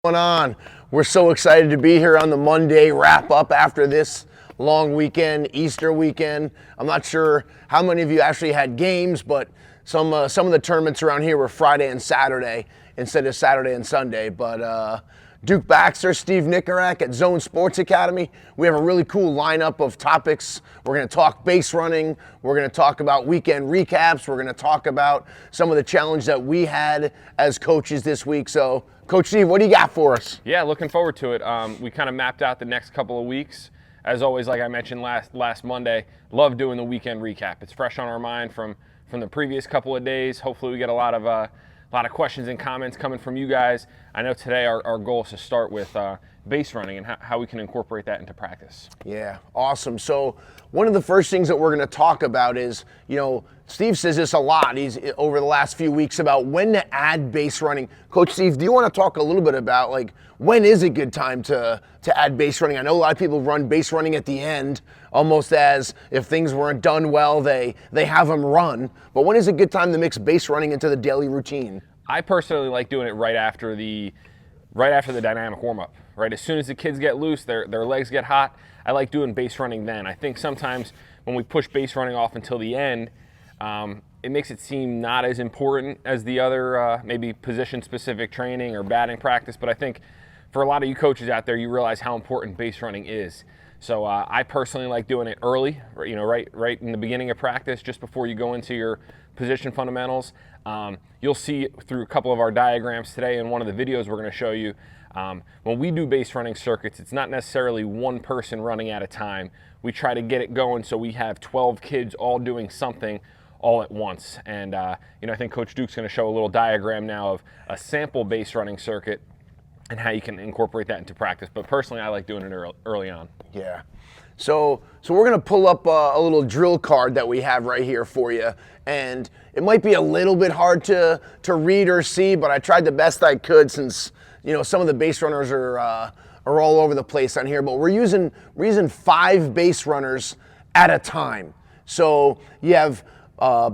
Going on? We're so excited to be here on the Monday wrap up after this long weekend, Easter weekend. I'm not sure how many of you actually had games, but some of the tournaments around here were Friday and Saturday instead of Saturday and Sunday. But Duke Baxter, Steve Nicorak at Zone Sports Academy. We have a really cool lineup of topics. We're going to talk base running. We're going to talk about weekend recaps. We're going to talk about some of the challenge that we had as coaches this week. So, Coach Steve, what do you got for us? Yeah, looking forward to it. We kind of mapped out the next couple of weeks. As always, like I mentioned last Monday, love doing the weekend recap. It's fresh on our mind from the previous couple of days. Hopefully we get a lot of questions and comments coming from you guys. I know today our goal is to start with base running and how we can incorporate that into practice. Yeah, awesome. So one of the first things that we're going to talk about is, Steve says this a lot. He's over the last few weeks about when to add base running. Coach Steve, do you want to talk a little bit about when is a good time to add base running? I know a lot of people run base running at the end, almost as if things weren't done well, they have them run. But when is a good time to mix base running into the daily routine? I personally like doing it right after the dynamic warm-up. Right, as soon as the kids get loose, their legs get hot. I like doing base running then. I think sometimes when we push base running off until the end, it makes it seem not as important as the other maybe position-specific training or batting practice. But I think for a lot of you coaches out there, you realize how important base running is. So I personally like doing it early, right in the beginning of practice, just before you go into your position fundamentals. You'll see through a couple of our diagrams today in one of the videos we're going to show you. When we do base running circuits, it's not necessarily one person running at a time. We try to get it going so we have 12 kids all doing something all at once. And I think Coach Duke's going to show a little diagram now of a sample base running circuit and how you can incorporate that into practice. But personally, I like doing it early on. Yeah. So we're going to pull up a little drill card that we have right here for you. And it might be a little bit hard to read or see, but I tried the best I could since some of the base runners are all over the place on here. But we're using 5 base runners at a time. So you have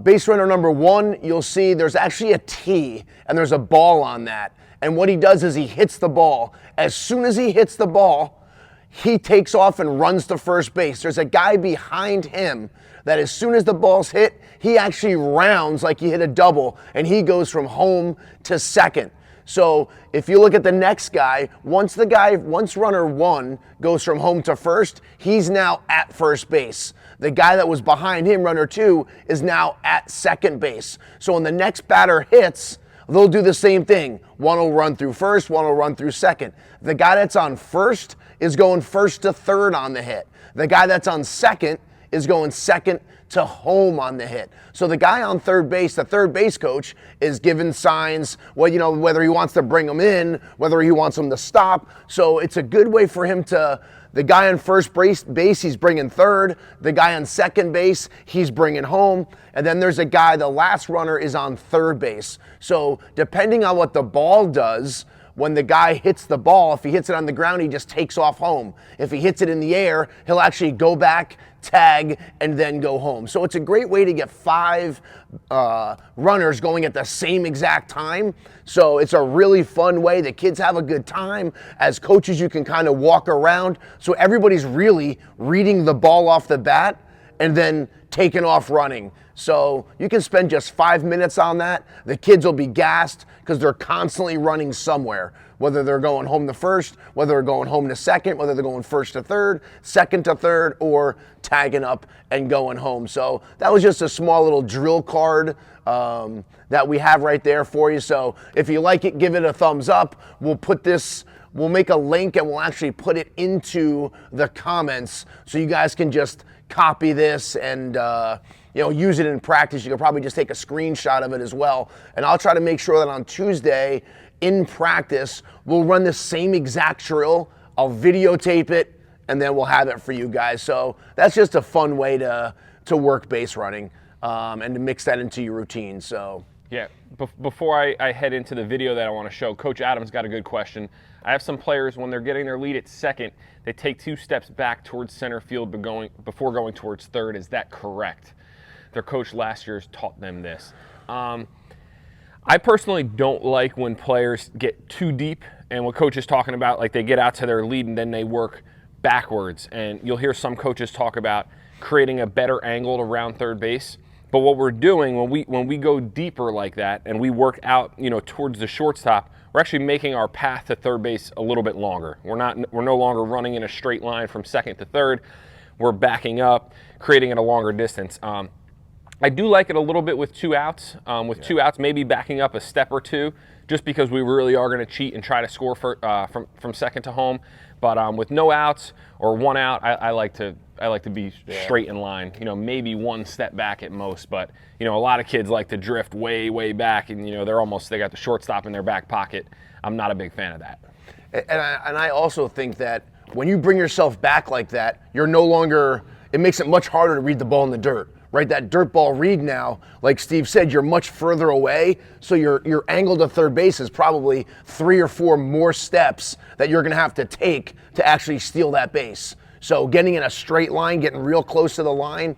base runner number 1. You'll see there's actually a tee and there's a ball on that. And what he does is he hits the ball. As soon as he hits the ball, he takes off and runs to first base. There's a guy behind him that as soon as the ball's hit, he actually rounds like he hit a double, and he goes from home to second. So if you look at the next guy, once runner 1 goes from home to first, he's now at first base. The guy that was behind him, runner 2, is now at second base. So when the next batter hits, they'll do the same thing. One will run through first, one will run through second. The guy that's on first is going first to third on the hit. The guy that's on second is going second to home on the hit. So the guy on third base, the third base coach, is giving signs, whether he wants to bring them in, whether he wants them to stop. So it's a good way for him the guy on first base, he's bringing third. The guy on second base, he's bringing home. And then there's a guy, the last runner is on third base. So depending on what the ball does, when the guy hits the ball, if he hits it on the ground, he just takes off home. If he hits it in the air, he'll actually go back, tag, and then go home. So it's a great way to get 5 runners going at the same exact time. So it's a really fun way. The kids have a good time. As coaches, you can kind of walk around. So everybody's really reading the ball off the bat and then taking off running. So you can spend just 5 minutes on that. The kids will be gassed because they're constantly running somewhere, whether they're going home to first, whether they're going home to second, whether they're going first to third, second to third, or tagging up and going home. So that was just a small little drill card that we have right there for you. So if you like it, give it a thumbs up. We'll make a link and we'll actually put it into the comments so you guys can just copy this and use it in practice. You can probably just take a screenshot of it as well. And I'll try to make sure that on Tuesday in practice, we'll run the same exact drill. I'll videotape it and then we'll have it for you guys. So that's just a fun way to work base running and to mix that into your routine. So yeah, before I head into the video that I want to show, Coach Adams got a good question. I have some players, when they're getting their lead at second, they take 2 steps back towards center field before going towards third. Is that correct? Their coach last year taught them this. I personally don't like when players get too deep And what coach is talking about, like they get out to their lead and then they work backwards. And you'll hear some coaches talk about creating a better angle around third base. But what we're doing when we go deeper like that and we work out, towards the shortstop, we're actually making our path to third base a little bit longer. We're no longer running in a straight line from second to third. We're backing up, creating it a longer distance. I do like it a little bit with 2 outs. With 2 outs, maybe backing up a step or two, just because we really are going to cheat and try to score from second to home. But with no outs or 1 out, I like to be straight in line. Maybe 1 step back at most. But a lot of kids like to drift way back, and they got the shortstop in their back pocket. I'm not a big fan of that. And I also think that when you bring yourself back like that, you're no longer. It makes it much harder to read the ball in the dirt. Right, that dirt ball read now, like Steve said, you're much further away, so your angle to third base is probably 3 or 4 more steps that you're going to have to take to actually steal that base. So getting in a straight line, getting real close to the line,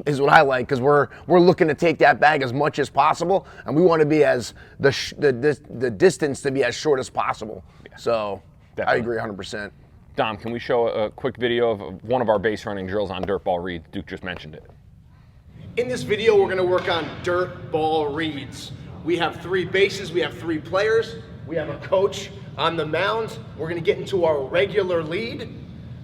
is what I like, because we're looking to take that bag as much as possible, and we want to be as the distance to be as short as possible. Yeah, so definitely. I agree 100%. Dom, can we show a quick video of one of our base running drills on dirt ball reads? Duke just mentioned it. In this video, we're going to work on dirt ball reads. We have 3 bases, we have 3 players, we have a coach on the mound. We're going to get into our regular lead.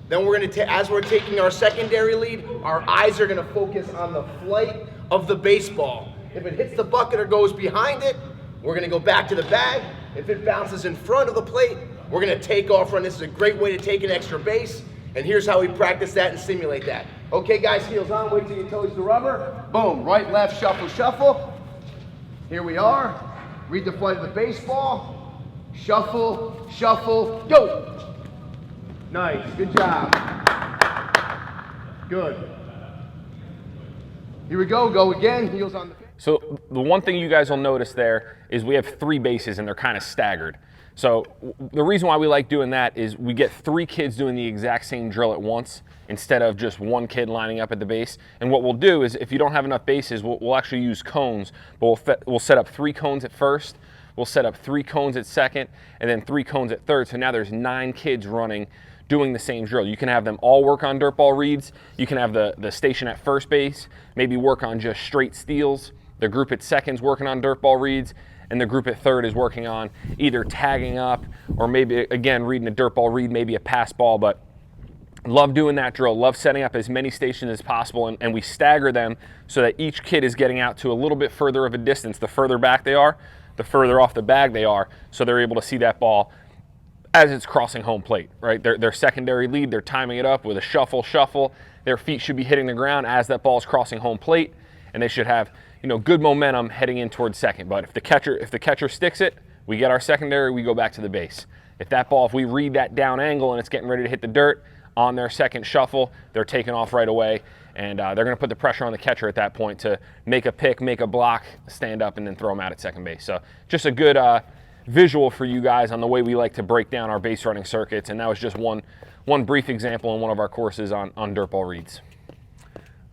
Then we're going to, as we're taking our secondary lead, our eyes are going to focus on the flight of the baseball. If it hits the bucket or goes behind it, we're going to go back to the bag. If it bounces in front of the plate, we're going to take off run. This is a great way to take an extra base. And here's how we practice that and simulate that. Okay, guys, heels on. Wait till you touch the rubber. Boom. Right, left, shuffle, shuffle. Here we are. Read the flight of the baseball. Shuffle, shuffle, go. Nice. Good job. Good. Here we go. Go again. Heels on the pitch. So the one thing you guys will notice there is we have 3 bases and they're kind of staggered. So the reason why we like doing that is we get 3 kids doing the exact same drill at once instead of just 1 kid lining up at the base. And what we'll do is if you don't have enough bases, we'll actually use cones, but we'll set up 3 cones at first, we'll set up 3 cones at second, and then 3 cones at third. So now there's 9 kids running, doing the same drill. You can have them all work on dirt ball reads. You can have the station at first base, maybe work on just straight steals. The group at second's working on dirt ball reads, and the group at third is working on either tagging up or maybe, again, reading a dirt ball read, maybe a pass ball. But love doing that drill, love setting up as many stations as possible, and we stagger them so that each kid is getting out to a little bit further of a distance. The further back they are, the further off the bag they are, so they're able to see that ball as it's crossing home plate, right? Their secondary lead, they're timing it up with a shuffle. Their feet should be hitting the ground as that ball is crossing home plate, and they should have good momentum heading in towards second. But if the catcher sticks it, we get our secondary, we go back to the base. If we read that down angle and it's getting ready to hit the dirt on their second shuffle, they're taking off right away, and they're going to put the pressure on the catcher at that point to make a pick, make a block, stand up, and then throw them out at second base. So just a good visual for you guys on the way we like to break down our base running circuits, and that was just one brief example in one of our courses on dirt ball reads.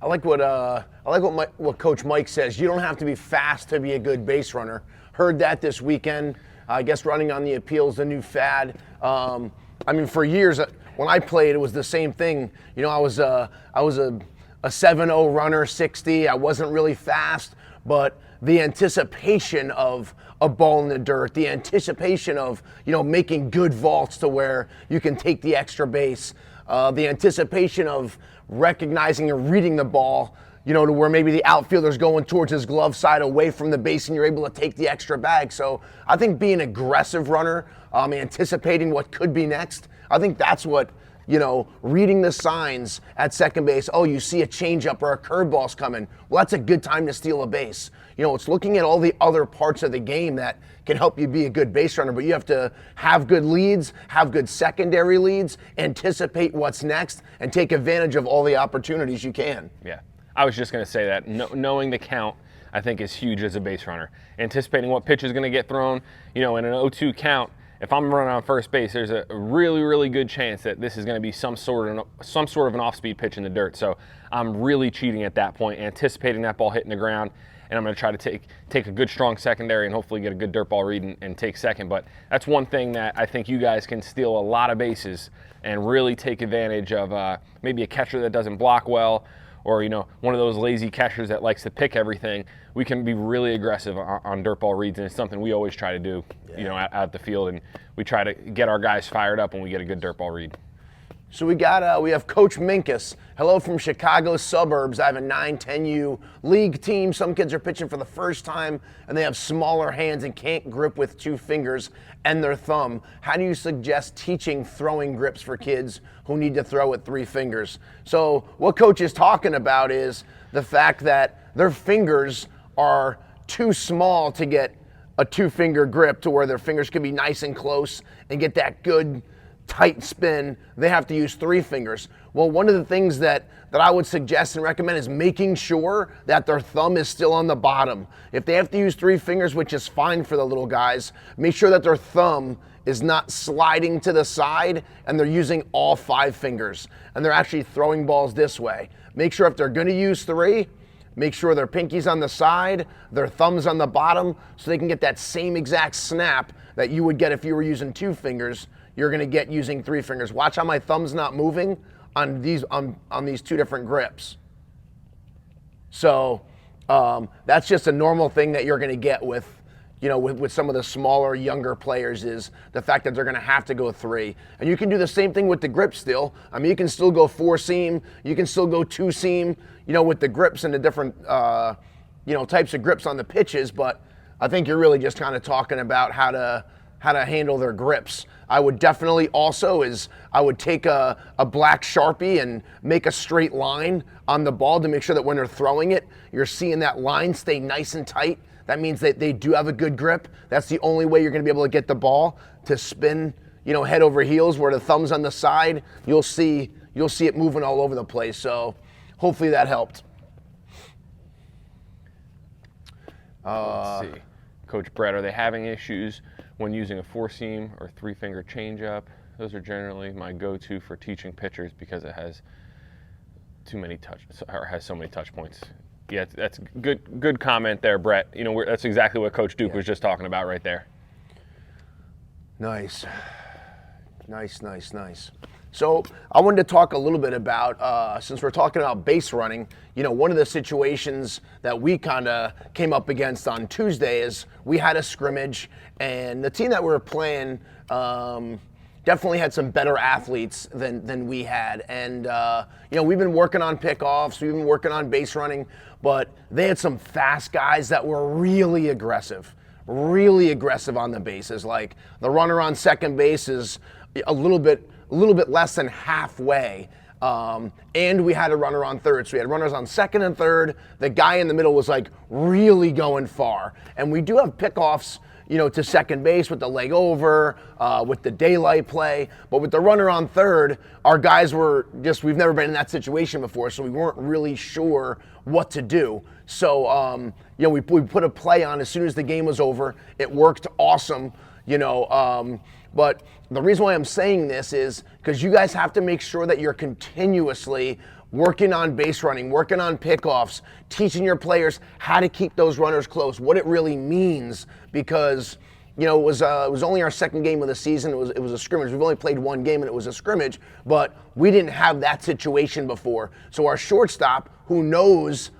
I like what Coach Mike says. You don't have to be fast to be a good base runner. Heard that this weekend. I guess running on the appeal is the new fad. For years when I played, it was the same thing. I was a 7.0 runner, 60. I wasn't really fast, but the anticipation of a ball in the dirt, the anticipation of making good vaults to where you can take the extra base, the anticipation of recognizing and reading the ball, to where maybe the outfielder's going towards his glove side away from the base and you're able to take the extra bag. So I think being an aggressive runner, anticipating what could be next, I think that's what, reading the signs at second base. Oh, you see a changeup or a curveball's coming. Well, that's a good time to steal a base. It's looking at all the other parts of the game that can help you be a good base runner, but you have to have good leads, have good secondary leads, anticipate what's next, and take advantage of all the opportunities you can. Yeah, I was just going to say that. Knowing the count, I think, is huge as a base runner. Anticipating what pitch is going to get thrown, in an 0-2 count, if I'm running on first base, there's a really, really good chance that this is going to be some sort of an off-speed pitch in the dirt. So I'm really cheating at that point, anticipating that ball hitting the ground, and I'm going to try to take a good strong secondary and hopefully get a good dirt ball read and take second. But that's one thing that I think you guys can steal a lot of bases and really take advantage of maybe a catcher that doesn't block well, or one of those lazy catchers that likes to pick everything. We can be really aggressive on dirt ball reads, and it's something we always try to do, out the field, and we try to get our guys fired up when we get a good dirt ball read. So we have Coach Minkus. Hello from Chicago suburbs. I have a 9-10U league team. Some kids are pitching for the first time and they have smaller hands and can't grip with 2 fingers and their thumb. How do you suggest teaching throwing grips for kids who need to throw with 3 fingers? So what Coach is talking about is the fact that their fingers are too small to get a 2-finger grip to where their fingers can be nice and close and get that good tight spin. They have to use 3 fingers. Well, one of the things that I would suggest and recommend is making sure that their thumb is still on the bottom. If they have to use 3 fingers, which is fine for the little guys, make sure that their thumb is not sliding to the side and they're using all 5 fingers and they're actually throwing balls this way. Make sure if they're going to use 3, make sure their pinky's on the side, their thumb's on the bottom, so they can get that same exact snap that you would get if you were using 2 fingers. You're going to get using 3 fingers. Watch how my thumb's not moving on these 2 different grips. So that's just a normal thing that you're going to get with some of the smaller, younger players, is the fact that they're going to have to go 3. And you can do the same thing with the grip still. I mean, you can still go 4-seam. You can still go 2-seam, with the grips and the different, types of grips on the pitches. But I think you're really just kind of talking about how to handle their grips. I would definitely also I would take a black Sharpie and make a straight line on the ball to make sure that when they're throwing it, you're seeing that line stay nice and tight. That means that they do have a good grip. That's the only way you're going to be able to get the ball to spin, head over heels, where the thumb's on the side. You'll see it moving all over the place. So hopefully that helped. Let's see. Coach Brett, are they having issues when using a 4-seam or 3-finger changeup? Those are generally my go-to for teaching pitchers because it has has so many touch points. Yeah, that's good comment there, Brett. That's exactly what Coach Duke was just talking about right there. Nice. So I wanted to talk a little bit about, since we're talking about base running, one of the situations that we kind of came up against on Tuesday is we had a scrimmage, and the team that we were playing definitely had some better athletes than we had. And, we've been working on pickoffs, we've been working on base running, but they had some fast guys that were really aggressive on the bases. Like the runner on second base is a little bit less than halfway. And we had a runner on third. So we had runners on second and third. The guy in the middle was like really going far. And we do have pickoffs, to second base with the leg over, with the daylight play. But with the runner on third, our guys were we've never been in that situation before, so we weren't really sure what to do. So, we put a play on as soon as the game was over. It worked awesome, but the reason why I'm saying this is because you guys have to make sure that you're continuously working on base running, working on pickoffs, teaching your players how to keep those runners close, what it really means, because it was only our second game of the season. It was a scrimmage. We've only played 1 game and it was a scrimmage, but we didn't have that situation before. So our shortstop, who knows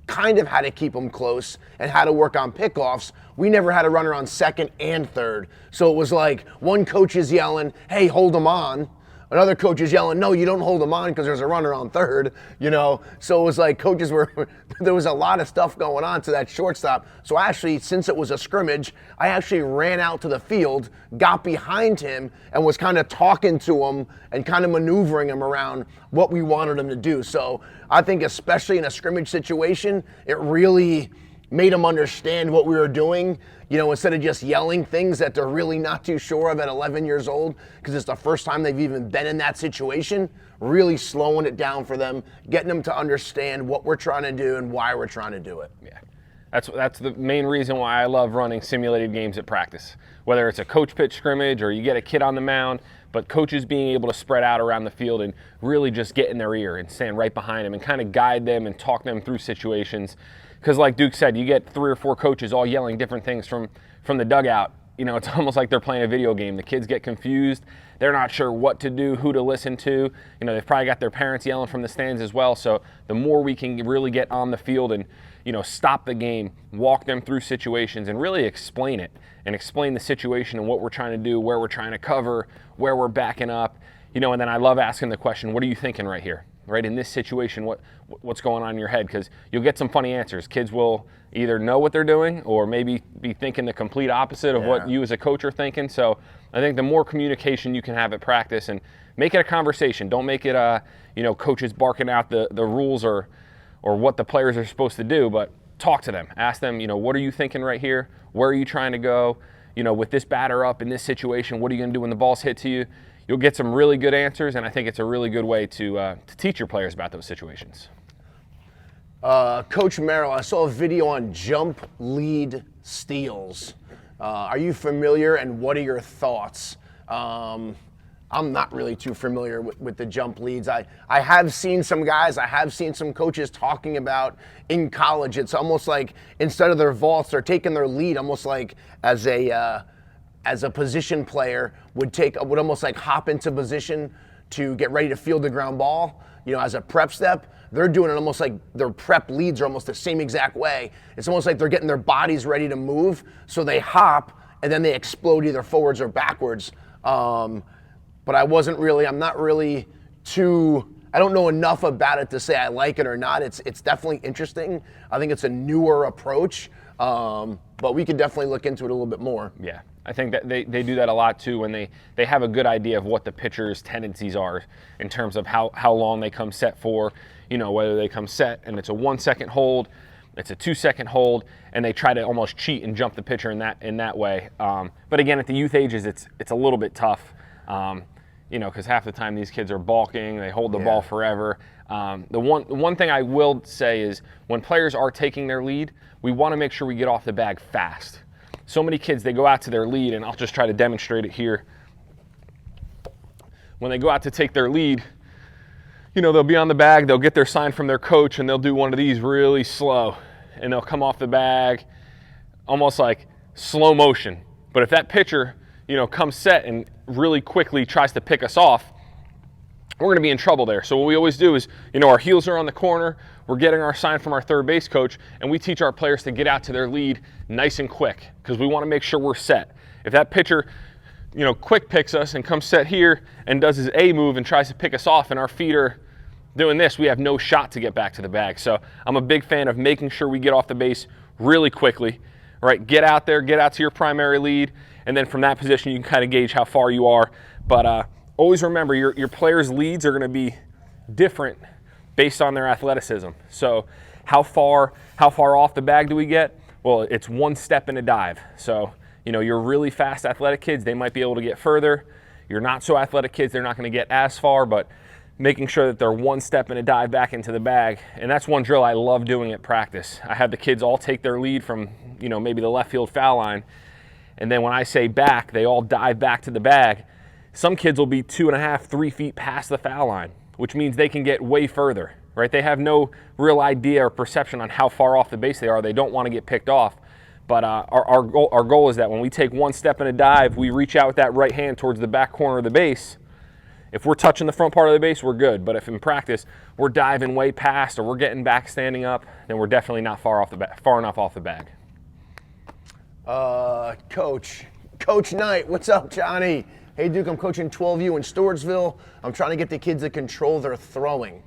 kind of how to keep them close and how to work on pickoffs, we never had a runner on second and third. So it was like one coach is yelling, hey, hold them on. Another coach is yelling, no, you don't hold them on because there's a runner on third, So it was like there was a lot of stuff going on to that shortstop. So actually, since it was a scrimmage, I actually ran out to the field, got behind him, and was kind of talking to him and kind of maneuvering him around what we wanted him to do. So I think especially in a scrimmage situation, it really made them understand what we were doing, instead of just yelling things that they're really not too sure of at 11 years old, because it's the first time they've even been in that situation, really slowing it down for them, getting them to understand what we're trying to do and why we're trying to do it. Yeah. That's the main reason why I love running simulated games at practice. Whether it's a coach pitch scrimmage or you get a kid on the mound, but coaches being able to spread out around the field and really just get in their ear and stand right behind them and kind of guide them and talk them through situations. Because like Duke said, you get 3 or 4 coaches all yelling different things from the dugout. You know, it's almost like they're playing a video game. The kids get confused. They're not sure what to do, who to listen to. You know, they've probably got their parents yelling from the stands as well. So the more we can really get on the field and, you know, stop the game, walk them through situations and really explain it and explain the situation and what we're trying to do, where we're trying to cover, where we're backing up. You know, and then I love asking the question, what are you thinking right here? Right, in this situation, what's going on in your head? Because you'll get some funny answers. Kids will either know what they're doing or maybe be thinking the complete opposite of what you as a coach are thinking. So I think the more communication you can have at practice and make it a conversation. Don't make it you know, coaches barking out the rules or what the players are supposed to do, but talk to them. Ask them, you know, what are you thinking right here? Where are you trying to go? You know, with this batter up in this situation, what are you going to do when the ball's hit to you? You'll get some really good answers, and I think it's a really good way to teach your players about those situations. Coach Merrill, I saw a video on jump lead steals. Are you familiar, and what are your thoughts? I'm not really too familiar with the jump leads. I have seen some guys, I have seen some coaches talking about in college. It's almost like instead of their vaults, they're taking their lead almost like as a position player would almost like hop into position to get ready to field the ground ball, you know, as a prep step. They're doing it almost like their prep leads are almost the same exact way. It's almost like they're getting their bodies ready to move, so they hop and then they explode either forwards or backwards. But I'm not really I don't know enough about it to say I like it or not. It's definitely interesting. I think it's a newer approach, but we could definitely look into it a little bit more. Yeah. I think that they do that a lot too when they have a good idea of what the pitcher's tendencies are in terms of how long they come set for, you know, whether they come set and it's a 1 second hold, it's a 2 second hold, and they try to almost cheat and jump the pitcher in that way. But again, at the youth ages, it's a little bit tough, you know, because half the time these kids are balking, they hold the ball forever. The one thing I will say is when players are taking their lead, we want to make sure we get off the bag fast. So many kids, they go out to their lead, and I'll just try to demonstrate it here. When they go out to take their lead, you know, they'll be on the bag, they'll get their sign from their coach, and they'll do one of these really slow, and they'll come off the bag almost like slow motion. But if that pitcher, you know, comes set and really quickly tries to pick us off, we're going to be in trouble there. So what we always do is, you know, our heels are on the corner, we're getting our sign from our third base coach, and we teach our players to get out to their lead nice and quick because we want to make sure we're set. If that pitcher, you know, quick picks us and comes set here and does his A move and tries to pick us off and our feet are doing this, we have no shot to get back to the bag. So I'm a big fan of making sure we get off the base really quickly, right? Get out there, get out to your primary lead, and then from that position you can kind of gauge how far you are. But always remember your players' leads are going to be different based on their athleticism. So how far off the bag do we get? Well, it's 1 step in a dive. So, you know, your really fast athletic kids, they might be able to get further. Your not so athletic kids, they're not going to get as far, but making sure that they're 1 step in a dive back into the bag. And that's one drill I love doing at practice. I have the kids all take their lead from, you know, maybe the left field foul line. And then when I say back, they all dive back to the bag. Some kids will be 2.5, 3 feet past the foul line, which means they can get way further, right? They have no real idea or perception on how far off the base they are. They don't want to get picked off. But our goal is that when we take 1 step in a dive, we reach out with that right hand towards the back corner of the base. If we're touching the front part of the base, we're good. But if in practice we're diving way past or we're getting back standing up, then we're definitely not far enough off the bag. Coach Knight, what's up, Johnny? Hey, Duke, I'm coaching 12U in Stewartsville. I'm trying to get the kids to control their throwing.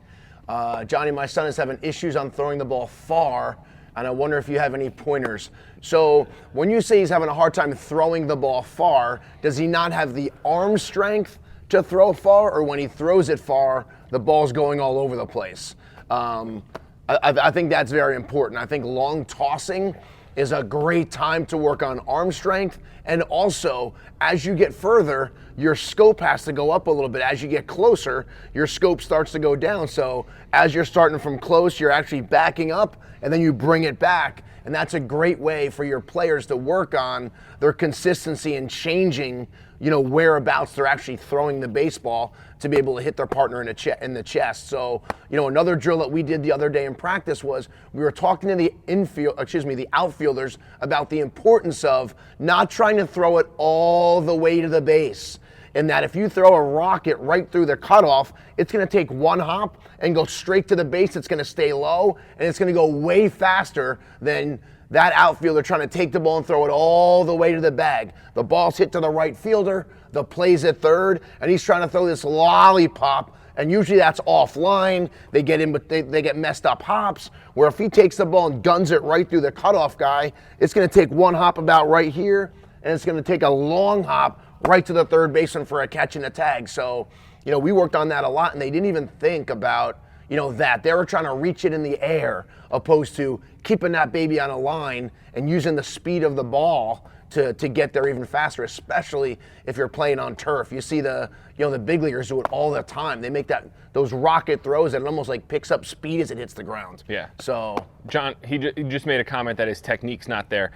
Johnny, my son is having issues on throwing the ball far, and I wonder if you have any pointers. So when you say he's having a hard time throwing the ball far, does he not have the arm strength to throw far, or when he throws it far, the ball's going all over the place? I think that's very important. I think long tossing is a great time to work on arm strength, and also as you get further, your scope has to go up a little bit. As you get closer, your scope starts to go down. So as you're starting from close, you're actually backing up and then you bring it back. And that's a great way for your players to work on their consistency and changing, whereabouts they're actually throwing the baseball to be able to hit their partner in the chest. So, another drill that we did the other day in practice was we were talking to the outfielders about the importance of not trying to throw it all the way to the base. And that if you throw a rocket right through the cutoff, it's going to take one hop and go straight to the base. It's going to stay low, and it's going to go way faster than that outfielder trying to take the ball and throw it all the way to the bag. The ball's hit to the right fielder, the play's at third, and he's trying to throw this lollipop, and usually that's offline. They get in, but they get messed up hops, where if he takes the ball and guns it right through the cutoff guy, it's going to take one hop about right here, and it's going to take a long hop right to the third baseman for a catch and a tag. So, we worked on that a lot, and they didn't even think about, that. They were trying to reach it in the air, opposed to keeping that baby on a line and using the speed of the ball to get there even faster, especially if you're playing on turf. You see the big leaguers do it all the time. They make those rocket throws, and it almost like picks up speed as it hits the ground. Yeah. So, John, he just made a comment that his technique's not there.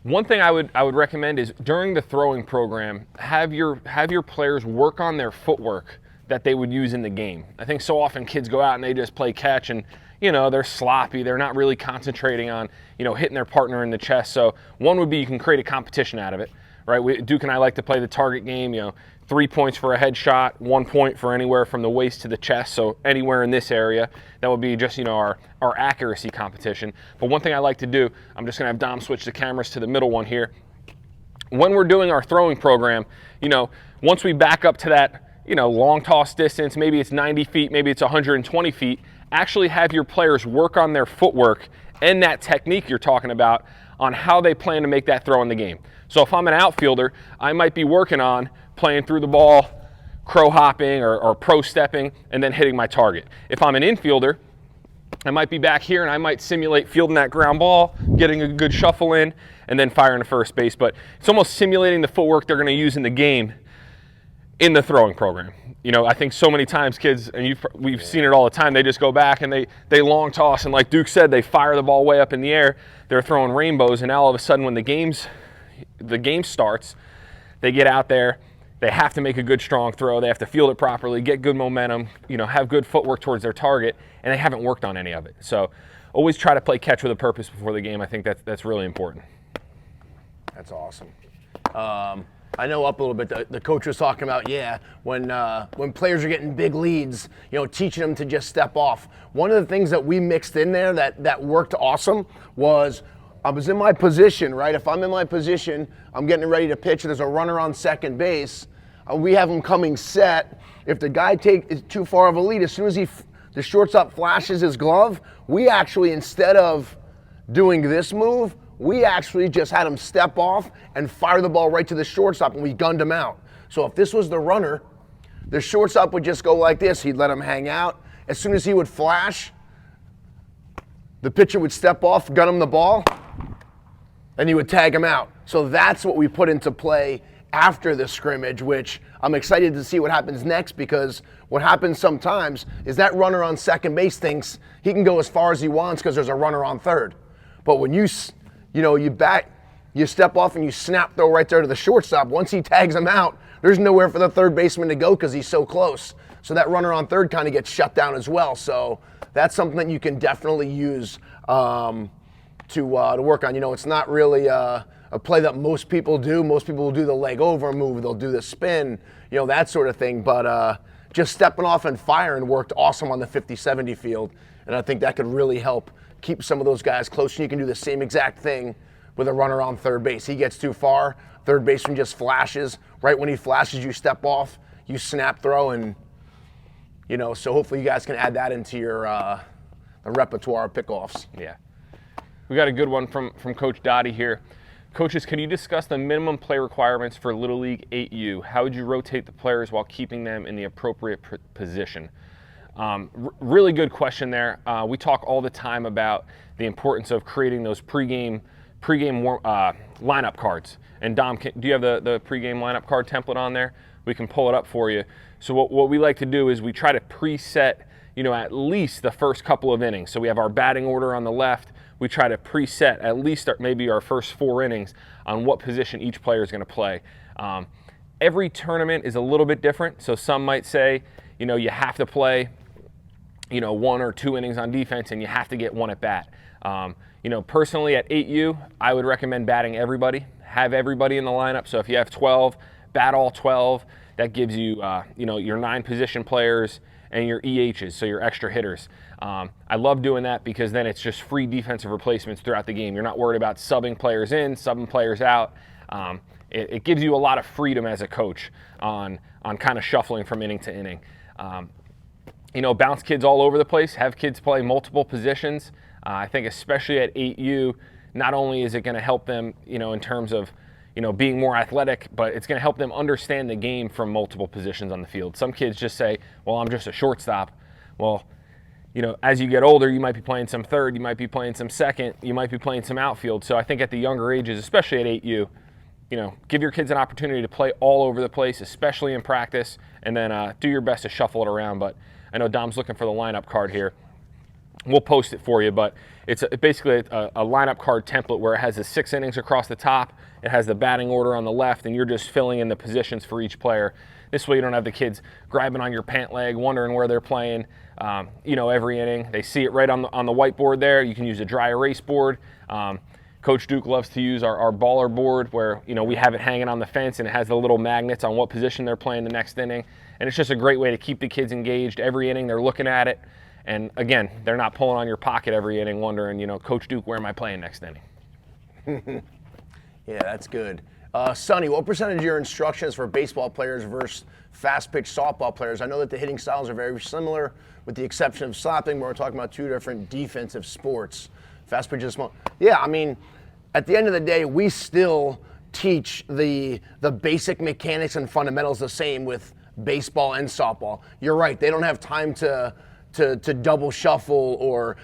One thing I would recommend is during the throwing program, have your players work on their footwork that they would use in the game. I think so often kids go out and they just play catch, and they're sloppy. They're not really concentrating on hitting their partner in the chest. So one would be you can create a competition out of it, right? Duke and I like to play the target game. 3 points for a headshot, 1 point for anywhere from the waist to the chest. So anywhere in this area, that would be just our accuracy competition. But one thing I like to do, I'm just gonna have Dom switch the cameras to the middle one here. When we're doing our throwing program, once we back up to that long toss distance, maybe it's 90 feet, maybe it's 120 feet, actually have your players work on their footwork and that technique you're talking about on how they plan to make that throw in the game. So if I'm an outfielder, I might be working on playing through the ball, crow hopping or pro stepping, and then hitting my target. If I'm an infielder, I might be back here and I might simulate fielding that ground ball, getting a good shuffle in, and then firing to first base. But it's almost simulating the footwork they're going to use in the game in the throwing program. I think so many times kids, and we've seen it all the time, they just go back and they long toss, and like Duke said, they fire the ball way up in the air. They're throwing rainbows, and now all of a sudden when the game starts, they get out there, they have to make a good strong throw, they have to field it properly, get good momentum, have good footwork towards their target, and they haven't worked on any of it. So always try to play catch with a purpose before the game. I think that's really important. That's awesome. I know up a little bit, the coach was talking about, when players are getting big leads, teaching them to just step off. One of the things that we mixed in there that worked awesome was I was in my position, right? If I'm in my position, I'm getting ready to pitch, and there's a runner on second base, we have him coming set. If the guy is too far of a lead, as soon as the shortstop flashes his glove, we actually, instead of doing this move, we actually just had him step off and fire the ball right to the shortstop, and we gunned him out. So if this was the runner, the shortstop would just go like this. He'd let him hang out. As soon as he would flash, the pitcher would step off, gun him the ball, and he would tag him out. So that's what we put into play after the scrimmage, which I'm excited to see what happens next, because what happens sometimes is that runner on second base thinks he can go as far as he wants because there's a runner on third. But when you step off and you snap throw right there to the shortstop, once he tags him out, there's nowhere for the third baseman to go because he's so close. So that runner on third kind of gets shut down as well. So that's something that you can definitely use to work on. It's not really a play that most people do. Most people will do the leg over move, they'll do the spin, that sort of thing. But just stepping off and firing worked awesome on the 50-70 field. And I think that could really help keep some of those guys close. And you can do the same exact thing with a runner on third base. He gets too far, third baseman just flashes. Right when he flashes, you step off, you snap throw, and so hopefully you guys can add that into your the repertoire of pickoffs. Yeah. We got a good one from Coach Dottie here. Coaches, can you discuss the minimum play requirements for Little League 8U? How would you rotate the players while keeping them in the appropriate position? Really good question there. We talk all the time about the importance of creating those pregame lineup cards. And Dom, do you have the pregame lineup card template on there? We can pull it up for you. So what we like to do is we try to preset, at least the first couple of innings. So we have our batting order on the left. We try to preset at least maybe our first 4 innings on what position each player is going to play. Every tournament is a little bit different. So some might say, you have to play, 1 or 2 innings on defense and you have to get 1 at bat. Personally at 8U, I would recommend batting everybody. Have everybody in the lineup. So if you have 12, bat all 12. That gives you, your 9 position players and your EHs, so your extra hitters. I love doing that because then it's just free defensive replacements throughout the game. You're not worried about subbing players in, subbing players out. It gives you a lot of freedom as a coach on kind of shuffling from inning to inning. Bounce kids all over the place, have kids play multiple positions. I think especially at 8U, not only is it going to help them, in terms of being more athletic, but it's going to help them understand the game from multiple positions on the field. Some kids just say, well, I'm just a shortstop. Well, as you get older, you might be playing some third, you might be playing some second, you might be playing some outfield. So I think at the younger ages, especially at 8U, give your kids an opportunity to play all over the place, especially in practice, and then do your best to shuffle it around. But I know Dom's looking for the lineup card here. We'll post it for you, but it's basically a lineup card template where it has the 6 innings across the top, it has the batting order on the left, and you're just filling in the positions for each player. This way you don't have the kids grabbing on your pant leg, wondering where they're playing, every inning. They see it right on the whiteboard there. You can use a dry erase board. Coach Duke loves to use our baller board where, we have it hanging on the fence and it has the little magnets on what position they're playing the next inning. And it's just a great way to keep the kids engaged. Every inning they're looking at it. And again, they're not pulling on your pocket every inning wondering, Coach Duke, where am I playing next inning? Yeah, that's good. Sonny, what percentage of your instructions for baseball players versus fast-pitch softball players? I know that the hitting styles are very similar, with the exception of slapping, where we're talking about 2 different defensive sports. Fast pitch is small. Yeah, I mean, at the end of the day, we still teach the basic mechanics and fundamentals the same with baseball and softball. You're right, they don't have time to double shuffle or,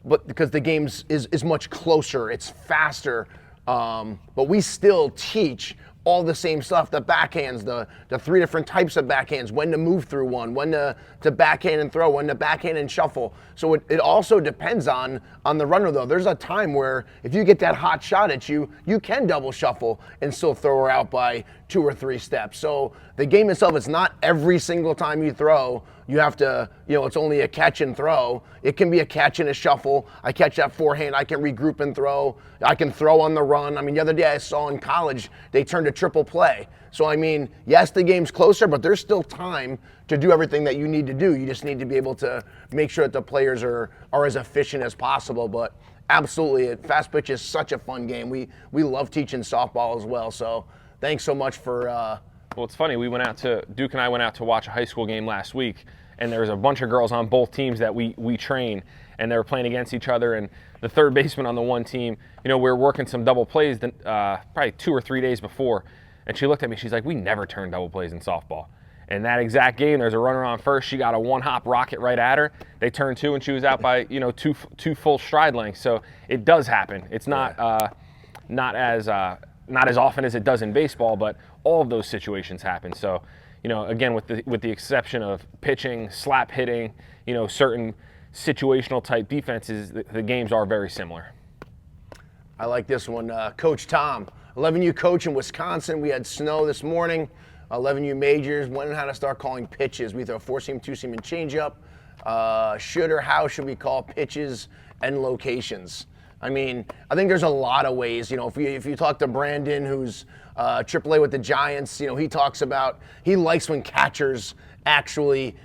but because the game is much closer, it's faster. But we still teach all the same stuff, the backhands, the 3 different types of backhands, when to move through one, when to backhand and throw, when to backhand and shuffle. So it also depends on the runner though. There's a time where if you get that hot shot at you, you can double shuffle and still throw her out by 2 or 3 steps. So the game itself, it's not every single time you throw, you have to, it's only a catch and throw. It can be a catch and a shuffle. I catch that forehand, I can regroup and throw. I can throw on the run. I mean, the other day I saw in college, they turned a triple play. So I mean, yes, the game's closer, but there's still time to do everything that you need to do. You just need to be able to make sure that the players are as efficient as possible. But absolutely, fast pitch is such a fun game. We love teaching softball as well. So thanks so much for. Well, it's funny. Duke and I went out to watch a high school game last week, and there was a bunch of girls on both teams that we train, and they were playing against each other. And the third baseman on the one team, we were working some double plays probably 2 or 3 days before, and she looked at me. She's like, "We never turn double plays in softball." And that exact game, there's a runner on first. She got a 1-hop rocket right at her. They turned 2, and she was out by two full stride lengths. So it does happen. It's not as often as it does in baseball, but all of those situations happen. So, again, with the exception of pitching, slap hitting, certain situational type defenses, the games are very similar. I like this one. Coach Tom, 11U coach in Wisconsin. We had snow this morning. 11U majors, when and how to start calling pitches. We throw 4-seam, 2-seam, and changeup. Should or how should we call pitches and locations? I mean, I think there's a lot of ways. If you talk to Brandon, who's AAA with the Giants, he talks about, he likes when catchers actually,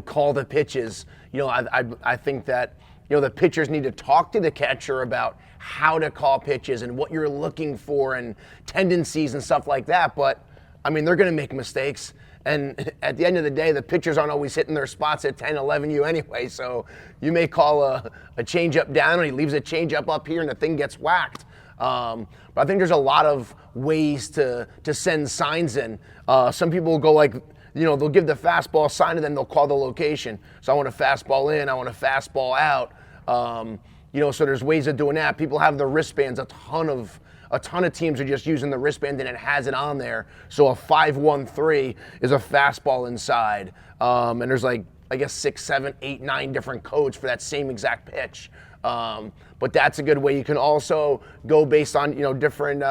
call the pitches. I think that, the pitchers need to talk to the catcher about how to call pitches and what you're looking for and tendencies and stuff like that. But, I mean, they're going to make mistakes. And at the end of the day, the pitchers aren't always hitting their spots at 10, 11U anyway. So you may call a changeup down and he leaves a changeup up here and the thing gets whacked. But I think there's a lot of ways to send signs in. Some people will go like, they'll give the fastball sign and then they'll call the location. So I want a fastball in, I want a fastball out. So there's ways of doing that. People have the wristbands. A ton of teams are just using the wristband and it has it on there. So a 5-1-3 is a fastball inside. And there's like I guess 6, 7, 8, 9 different codes for that same exact pitch. But that's a good way. You can also go based on, different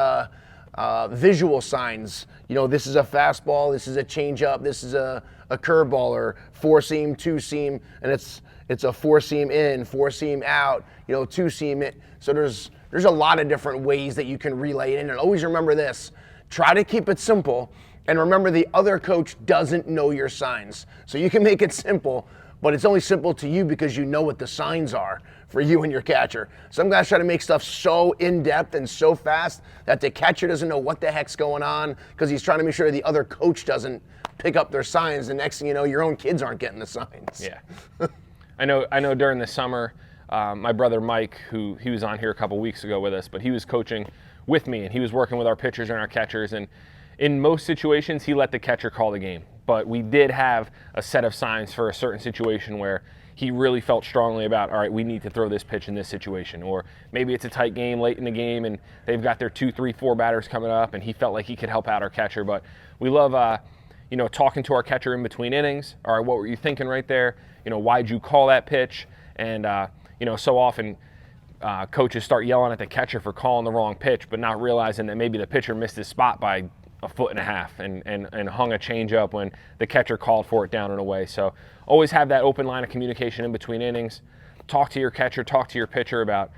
visual signs. This is a fastball, this is a changeup, this is a curveball, or 4-seam, 2-seam, and it's a 4-seam in, 4-seam out, 2-seam in. So there's a lot of different ways that you can relay it in. And always remember this, try to keep it simple, and remember the other coach doesn't know your signs. So you can make it simple, but it's only simple to you because you know what the signs are for you and your catcher. Some guys try to make stuff so in-depth and so fast that the catcher doesn't know what the heck's going on because he's trying to make sure the other coach doesn't pick up their signs. The next thing you know, your own kids aren't getting the signs. Yeah. I know during the summer, my brother Mike, he was on here a couple weeks ago with us, but he was coaching with me and he was working with our pitchers and our catchers, and in most situations he let the catcher call the game. But we did have a set of signs for a certain situation where he really felt strongly about, all right, we need to throw this pitch in this situation. Or maybe it's a tight game late in the game and they've got their 2, 3, 4 batters coming up and he felt like he could help out our catcher. But we love talking to our catcher in between innings. All right, what were you thinking right there? Why'd you call that pitch? And so often coaches start yelling at the catcher for calling the wrong pitch, but not realizing that maybe the pitcher missed his spot by 1.5 feet and hung a changeup when the catcher called for it down and away. So always have that open line of communication in between innings. Talk to your catcher, talk to your pitcher about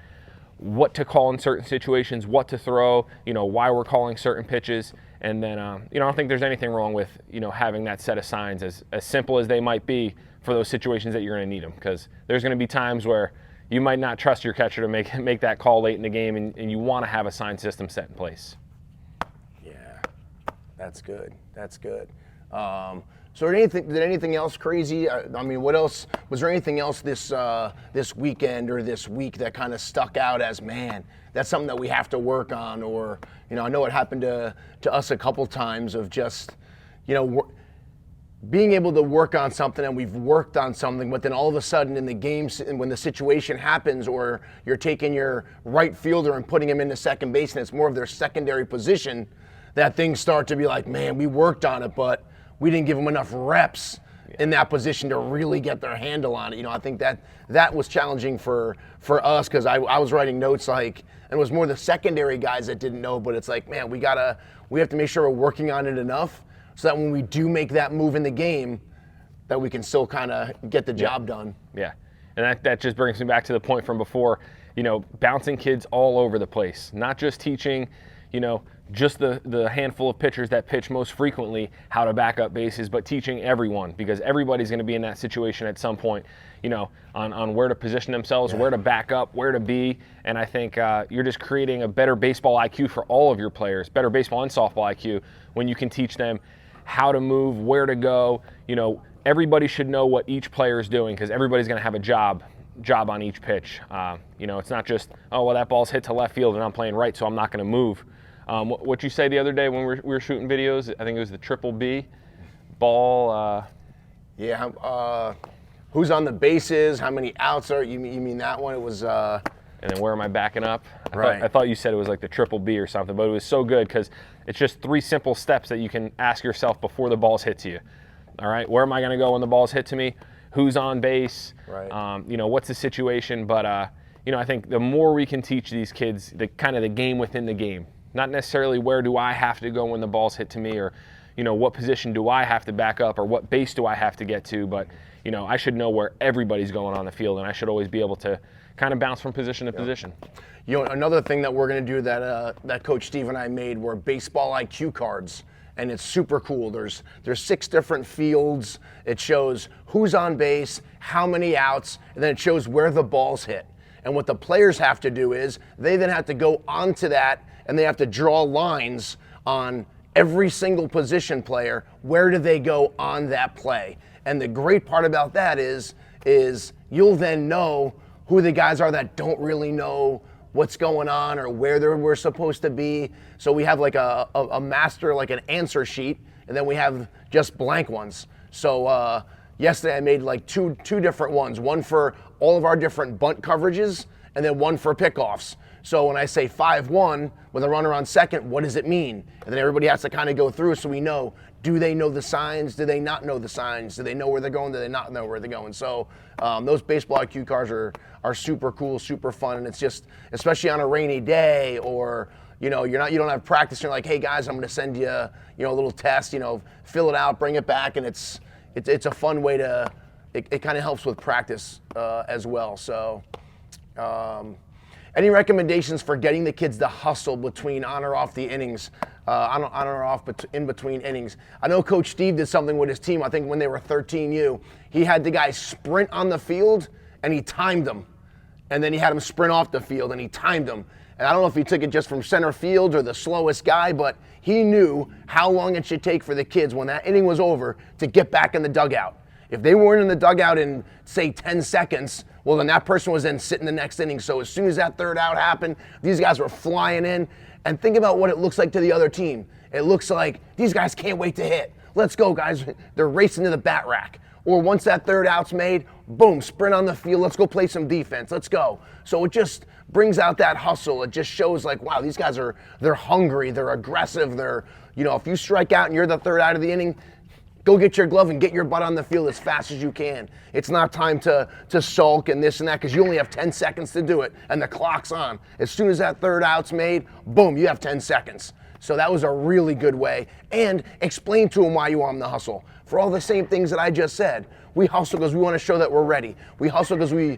what to call in certain situations, what to throw, why we're calling certain pitches. And then, I don't think there's anything wrong with, having that set of signs, as simple as they might be, for those situations that you're going to need them. Because there's going to be times where you might not trust your catcher to make that call late in the game, and you want to have a sign system set in place. That's good. That's good. So did anything else crazy? What else? Was there anything else this weekend or this week that kind of stuck out as, man, that's something that we have to work on? Or, I know it happened to us a couple times of just, being able to work on something, and we've worked on something, but then all of a sudden in the game, when the situation happens, or you're taking your right fielder and putting him into second base and it's more of their secondary position, that things start to be like, man, we worked on it, but we didn't give them enough reps in that position to really get their handle on it. I think that was challenging for us, because I was writing notes and it was more the secondary guys that didn't know, but it's like, man, we have to make sure we're working on it enough so that when we do make that move in the game, that we can still kind of get the job done. Yeah, and that just brings me back to the point from before, bouncing kids all over the place, not just teaching, just the handful of pitchers that pitch most frequently how to back up bases, but teaching everyone, because everybody's going to be in that situation at some point, on where to position themselves, where to back up, where to be. And I think you're just creating a better baseball IQ for all of your players, better baseball and softball IQ, when you can teach them how to move, where to go. Everybody should know what each player is doing, because everybody's going to have a job on each pitch. It's not just, oh, well, that ball's hit to left field and I'm playing right, so I'm not going to move. What you say the other day when we were shooting videos, I think it was the triple B ball. Who's on the bases? How many outs are you mean that one? It was. And then where am I backing up? Right. I thought you said it was like the triple B or something, but it was so good because it's just 3 simple steps that you can ask yourself before the balls hit to you. All right, where am I going to go when the ball's hit to me? Who's on base? Right. What's the situation? But I think the more we can teach these kids the kind of the game within the game. Not necessarily where do I have to go when the ball's hit to me, or, what position do I have to back up, or what base do I have to get to, but, I should know where everybody's going on the field, and I should always be able to kind of bounce from position to position. Another thing that we're going to do that Coach Steve and I made were baseball IQ cards, and it's super cool. There's 6 different fields. It shows who's on base, how many outs, and then it shows where the ball's hit. And what the players have to do is they then have to go onto that, and they have to draw lines on every single position player. Where do they go on that play? And the great part about that is you'll then know who the guys are that don't really know what's going on or where we're supposed to be. So we have like a master, like an answer sheet, and then we have just blank ones. So yesterday I made like two different ones, one for all of our different bunt coverages, and then one for pickoffs. So when I say 5-1 with a runner on second, what does it mean? And then everybody has to kind of go through so we know Do they know the signs? Do they not know the signs? Do they know where they're going? Do they not know where they're going? So those baseball IQ cards are super cool, super fun, and it's just, especially on a rainy day, or you don't have practice. You're like, hey guys, I'm going to send you a little test. Fill it out, bring it back, and it's a fun way to. It kind of helps with practice as well. So. Any recommendations for getting the kids to hustle between on or off the innings, on or off in between innings? I know Coach Steve did something with his team. I think when they were 13U, he had the guys sprint on the field and he timed them, and then he had them sprint off the field and he timed them. And I don't know if he took it just from center field or the slowest guy, but he knew how long it should take for the kids when that inning was over to get back in the dugout. If they weren't in the dugout in, say, 10 seconds, well, then that person was then sitting the next inning. So as soon as that third out happened, these guys were flying in. And think about what it looks like to the other team. It looks like these guys can't wait to hit. Let's go, guys. They're racing to the bat rack. Or once that third out's made, boom, sprint on the field. Let's go play some defense. Let's go. So it just brings out that hustle. It just shows like, wow, these guys they're hungry. They're aggressive. They're, if you strike out and you're the third out of the inning, go get your glove and get your butt on the field as fast as you can. It's not time to sulk and this and that, because you only have 10 seconds to do it, and the clock's on. As soon as that third out's made, boom, you have 10 seconds. So that was a really good way. And explain to them why you want them to hustle. For all the same things that I just said. We hustle because we want to show that we're ready. We hustle because we're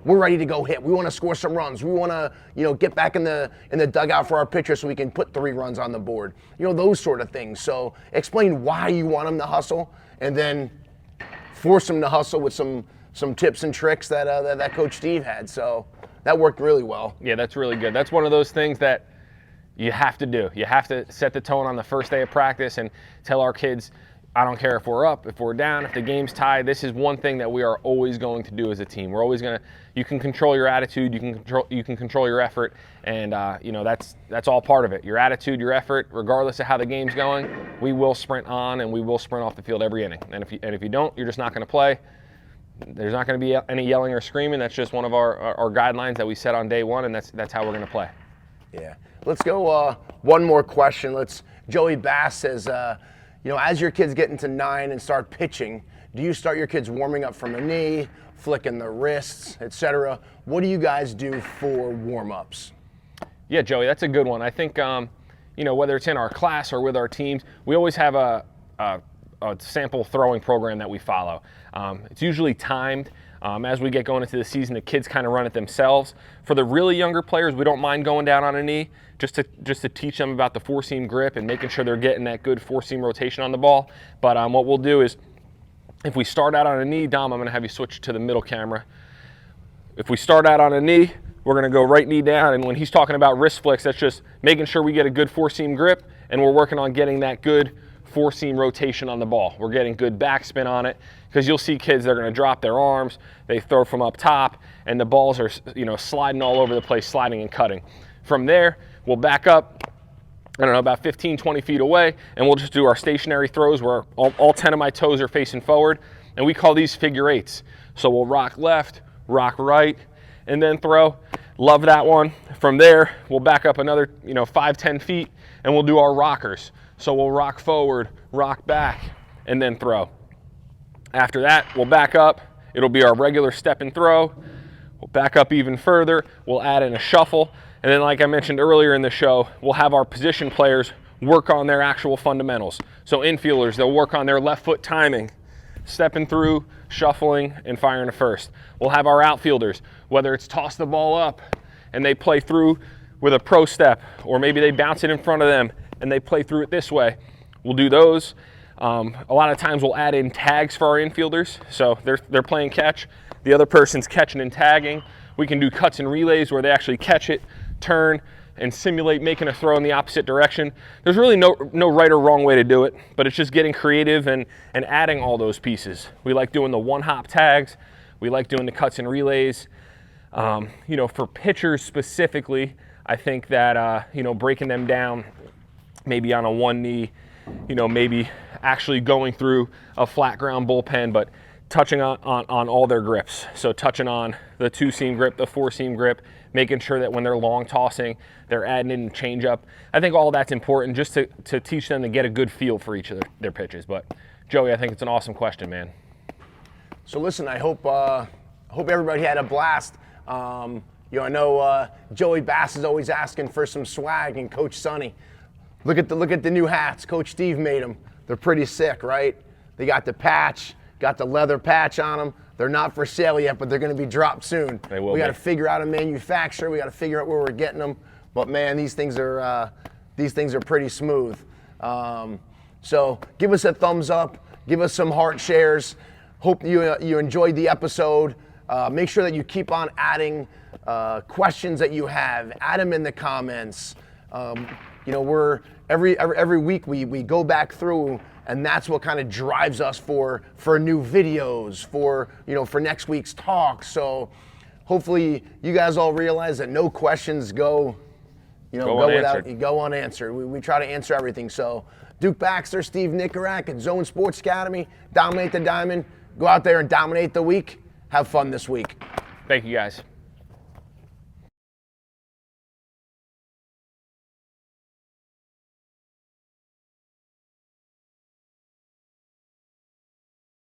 ready to go hit. We want to score some runs. We want to, get back in the dugout for our pitcher so we can put 3 runs on the board. Those sort of things. So explain why you want them to hustle, and then force them to hustle with some tips and tricks that Coach Steve had. So that worked really well. Yeah, that's really good. That's one of those things that you have to do. You have to set the tone on the first day of practice and tell our kids, I don't care if we're up, if we're down, if the game's tied. This is one thing that we are always going to do as a team. We're always going to. You can control your attitude. You can control your effort, and that's all part of it. Your attitude, your effort, regardless of how the game's going, we will sprint on and we will sprint off the field every inning. And if you don't, you're just not going to play. There's not going to be any yelling or screaming. That's just one of our guidelines that we set on day one, and that's how we're going to play. Yeah. Let's go. One more question. Joey Bass says. As your kids get into 9 and start pitching, do you start your kids warming up from a knee, flicking the wrists, etc.? What do you guys do for warm-ups? Yeah, Joey, that's a good one. I think, whether it's in our class or with our teams, we always have a sample throwing program that we follow. It's usually timed. As we get going into the season, the kids kind of run it themselves. For the really younger players, we don't mind going down on a knee just to teach them about the 4-seam grip and making sure they're getting that good 4-seam rotation on the ball. But what we'll do is, if we start out on a knee, Dom, I'm going to have you switch to the middle camera. If we start out on a knee, we're going to go right knee down. And when he's talking about wrist flicks, that's just making sure we get a good 4-seam grip, and we're working on getting that good 4-seam rotation on the ball. We're getting good backspin on it, because you'll see kids, they're going to drop their arms, they throw from up top, and the balls are sliding all over the place, sliding and cutting. From there, we'll back up, about 15, 20 feet away, and we'll just do our stationary throws where all 10 of my toes are facing forward, and we call these figure 8s. So we'll rock left, rock right, and then throw. Love that one. From there, we'll back up another 5, 10 feet, and we'll do our rockers. So we'll rock forward, rock back, and then throw. After that, we'll back up. It'll be our regular step and throw. We'll back up even further. We'll add in a shuffle. And then, like I mentioned earlier in the show, we'll have our position players work on their actual fundamentals. So infielders, they'll work on their left foot timing, stepping through, shuffling, and firing to first. We'll have our outfielders, whether it's toss the ball up and they play through with a pro step, or maybe they bounce it in front of them and they play through it this way. We'll do those. A lot of times we'll add in tags for our infielders. So they're playing catch. The other person's catching and tagging. We can do cuts and relays where they actually catch it, turn, and simulate making a throw in the opposite direction. There's really no right or wrong way to do it, but it's just getting creative and adding all those pieces. We like doing the one-hop tags. We like doing the cuts and relays. For pitchers specifically, I think that, breaking them down maybe on a one knee, maybe actually going through a flat ground bullpen, but touching on all their grips. So touching on the 2-seam grip, the 4-seam grip, making sure that when they're long tossing, they're adding in change up. I think all that's important just to teach them to get a good feel for each of their pitches. But Joey, I think it's an awesome question, man. So listen, I hope everybody had a blast. You know, I know Joey Bass is always asking for some swag, and Coach Sonny, look at the new hats Coach Steve made them. They're pretty sick, right? They got the patch, got the leather patch on them. They're not for sale yet, but they're going to be dropped soon. They will. We got to figure out a manufacturer. We got to figure out where we're getting them. But man, these things are pretty smooth. So give us a thumbs up. Give us some heart shares. Hope you enjoyed the episode. Make sure that you keep on adding questions that you have. Add them in the comments. You know, we're every week we go back through, and that's what kind of drives us for new videos, for next week's talk. So hopefully you guys all realize that no questions go unanswered. We try to answer everything. So Duke Baxter, Steve Nicorak at Zone Sports Academy, dominate the diamond. Go out there and dominate the week. Have fun this week. Thank you, guys.